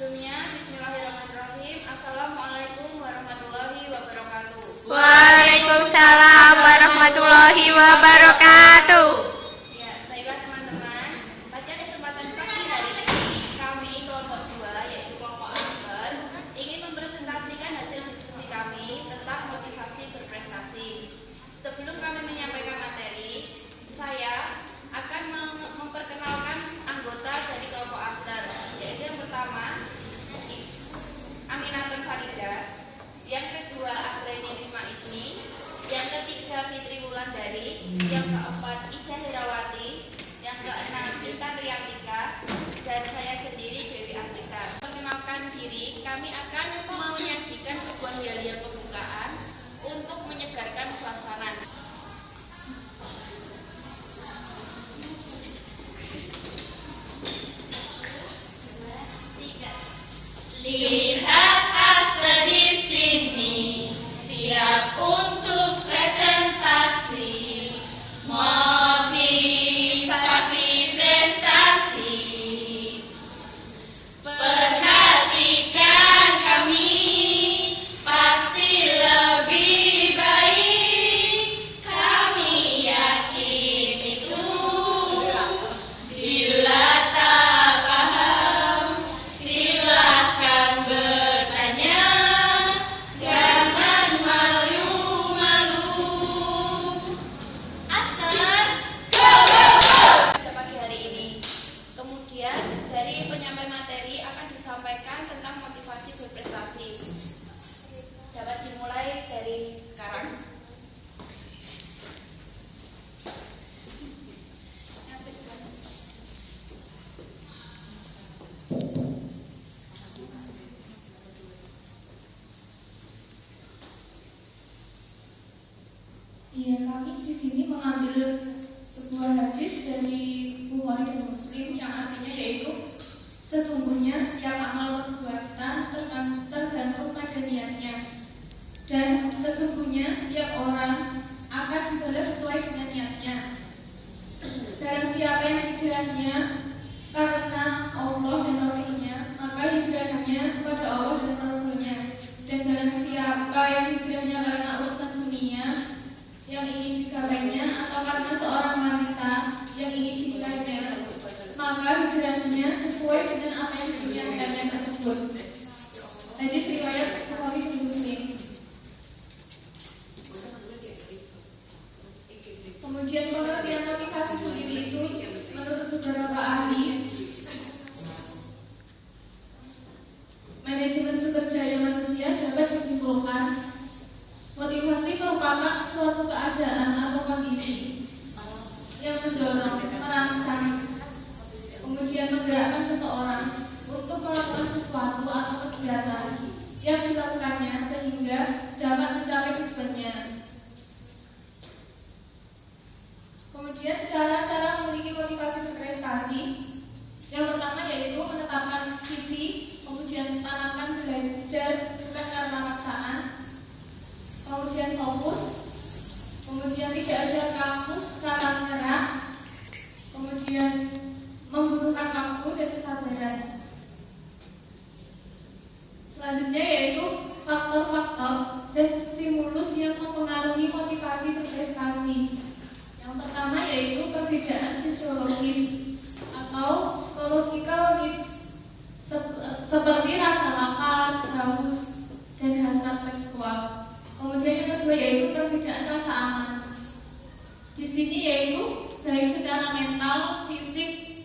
Sebelumnya, bismillahirrahmanirrahim. Assalamualaikum warahmatullahi wabarakatuh. Waalaikumsalam warahmatullahi wabarakatuh. Ya, baiklah teman-teman. Pada kesempatan pagi hari ini, kami kelompok 2, yaitu kelompok Asper, ingin mempresentasikan hasil diskusi kami tentang motivasi berprestasi. Sebelum kami menyampaikan materi, saya akan memperkenalkan anggota dari kelompok Asper, yaitu yang pertama Aminatul Farida, yang kedua Apreni Risma Ismi, yang ketiga Fitri Wulandari, yang keempat Ida Herawati, yang keenam Intan Riantika, dan saya sendiri Dewi Ardika. Perkenalkan diri, kami akan menyajikan sebuah yel-yel pembukaan untuk menyegarkan suasana. Lihat Asper di sini, siap untuk presentasi, motivasi prestasi. Perhatikan kami, pasti lebih baik. Kami yakin itu. Bila tak paham, silahkan bertanya, jangan malu-malu. Asper, go go go! Pada pagi hari ini, kemudian dari penyampai materi akan disampaikan tentang motivasi berprestasi. Dapat dimulai dari sekarang. Iya, kami di sini mengambil sebuah hadis dari Bukhari dan Muslim yang artinya yaitu sesungguhnya setiap amal perbuatan tergantung pada niatnya, dan sesungguhnya setiap orang akan dibalas sesuai dengan niatnya. Dan siapa yang hijrahnya karena Allah dan Rasulnya, maka hijrahnya kepada Allah dan Rasulnya. Dan barang siapa yang hijrahnya karena urusan dunia yang ingin digapainya, atau karena seorang wanita yang ingin dinikahinya, maka hijrahnya sesuai dengan apa yang diniatkannya tersebut. Hadis riwayat Bukhari dan Muslim. Kemudian pengertian motivasi sendiri itu menurut beberapa ahli manajemen sumber daya manusia dapat disimpulkan motivasi merupakan suatu keadaan atau kondisi yang mendorong, merangsang, kemudian menggerakkan seseorang untuk melakukan sesuatu atau kegiatan yang dilakukannya sehingga dapat mencapai tujuannya. Kemudian cara-cara memiliki motivasi berprestasi, yang pertama yaitu menetapkan visi, kemudian tanamkan belajar bukan karena paksaan, kemudian fokus, kemudian tidak ada kamus kata menyerah, kemudian membutuhkan waktu dan kesabaran. Selanjutnya yaitu faktor-faktor dan stimulus yang mempengaruhi motivasi berprestasi. Yang pertama yaitu perbedaan fisiologis atau psychological needs seperti rasa lapar, haus, dan hasrat seksual. Kemudian yang kedua yaitu perbedaan rasa aman. Di sini yaitu baik secara mental, fisik,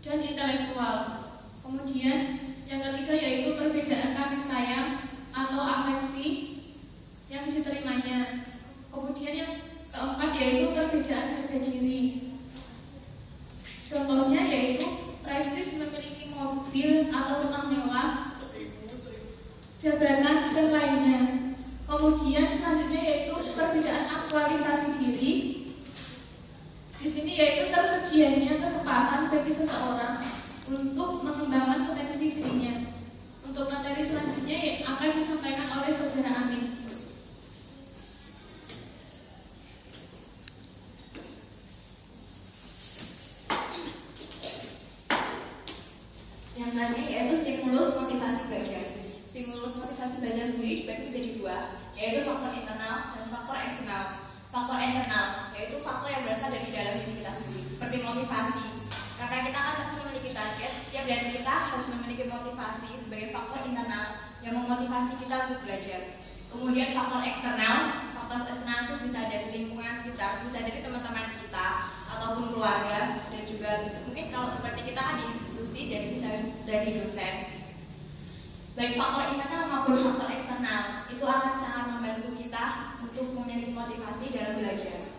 dan intelektual. Kemudian yang ketiga yaitu perbedaan kasih sayang atau afeksi yang diterimanya. Kemudian yang keempat yaitu perbedaan harga diri. Contohnya yaitu prestis memiliki mobil atau rumah mewah, jabatan, dan lainnya. Kemudian selanjutnya yaitu perbedaan aktualisasi diri. Di sini yaitu tersedianya kesempatan bagi seseorang untuk mengembangkan potensi dirinya. Untuk materi selanjutnya akan disampaikan oleh Saudara Amin. Yang selanjutnya yaitu stimulus motivasi belajar. Stimulus motivasi belajar sendiri dibagi menjadi dua, yaitu faktor internal dan faktor eksternal. Faktor internal yaitu faktor yang berasal dari dalam diri kita sendiri, seperti motivasi. Karena kita kan pasti memiliki target, tiap dari kita harus memiliki motivasi sebagai faktor internal yang memotivasi kita untuk belajar. Kemudian faktor eksternal itu bisa dari lingkungan sekitar, bisa dari teman-teman kita ataupun keluarga, dan juga bisa, mungkin kalau seperti kita kan di institusi, jadi bisa dari dosen. Baik faktor internal maupun faktor eksternal itu akan sangat membantu kita untuk memiliki motivasi dalam belajar.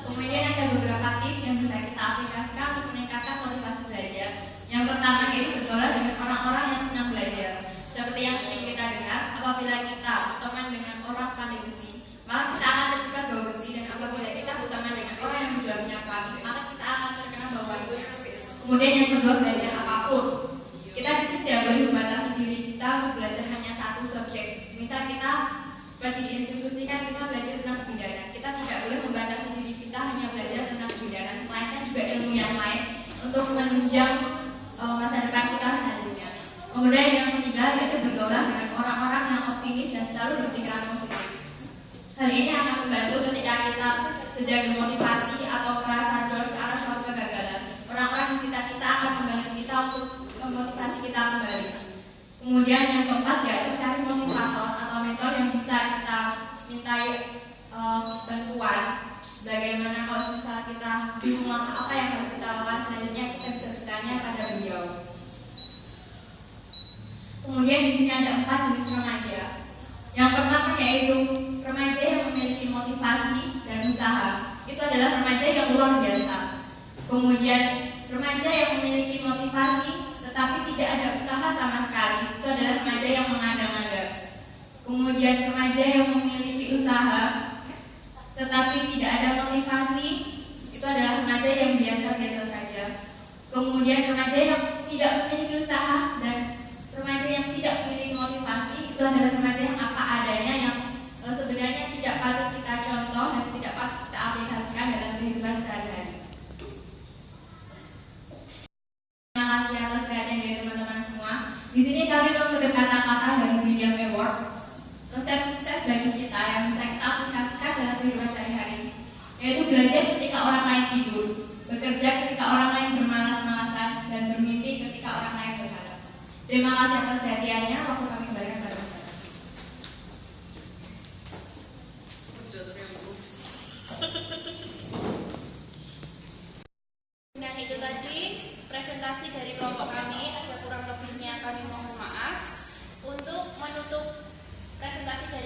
Kemudian ada beberapa tips yang bisa kita aplikasikan untuk meningkatkan motivasi belajar. Yang pertama yaitu bergaul dengan orang-orang yang senang belajar. Seperti yang sering kita dengar, apabila kita berteman dengan orang pandai besi, maka kita akan terciprat bau besi, dan apabila kita berteman dengan orang yang berjual minyak wangi, maka kita akan terkena bau wangi. Kemudian yang kedua, belajar apapun. Kita tidak boleh membatasi diri kita untuk belajar hanya satu subjek. Misal kita seperti di institusi kan kita belajar tentang kebidanan, kita tidak boleh membatasi diri kita hanya belajar tentang kebidanan, melainkan juga ilmu yang lain untuk menunjang masa depan kita selanjutnya. Kemudian yang ketiga yaitu bergaul dengan orang-orang yang optimis dan selalu berpikiran positif. Hal ini akan membantu ketika kita sedang dimotivasi atau merasa down ke arah suatu kegagalan. Orang-orang di sekitar kita akan membantu kita untuk memotivasi kita kembali. Kemudian yang keempat yaitu cari motivator atau mentor yang bisa kita mintai bantuan. Bagaimana kalau misalnya kita bingung langkah apa yang harus kita lakukan selanjutnya, kita bisa bertanya pada beliau. Kemudian di sini ada 4 jenis remaja. Yang pertama yaitu remaja yang memiliki motivasi dan usaha. Itu adalah remaja yang luar biasa. Kemudian remaja yang memiliki motivasi tetapi tidak ada usaha sama sekali. Itu adalah remaja yang mengada-ngada. Kemudian remaja yang memiliki usaha tetapi tidak ada motivasi, itu adalah remaja yang biasa-biasa saja. Kemudian remaja yang tidak memiliki usaha dan remaja yang tidak memiliki motivasi, itu adalah remaja yang apa adanya, yang sebenarnya tidak patut kita contoh dan tidak patut kita aplikasikan dalam kehidupan sehari-hari. Terima kasih atas perhatian dari teman-teman semua. Di sini kami mengutip kata-kata dari William Ewart. Resep sukses bagi kita yang bisa kita aplikasikan dalam kehidupan sehari-hari, yaitu belajar ketika orang lain tidur, bekerja ketika orang lain bermalas-malasan, dan bermimpi ketika orang lain berharap. Terima kasih atas perhatiannya. Waktu kami kembalikan pada Bapak. Nah, itu tadi presentasi dari kelompok kami. Ada kurang lebihnya kami mohon maaf. Untuk menutup presentasi dari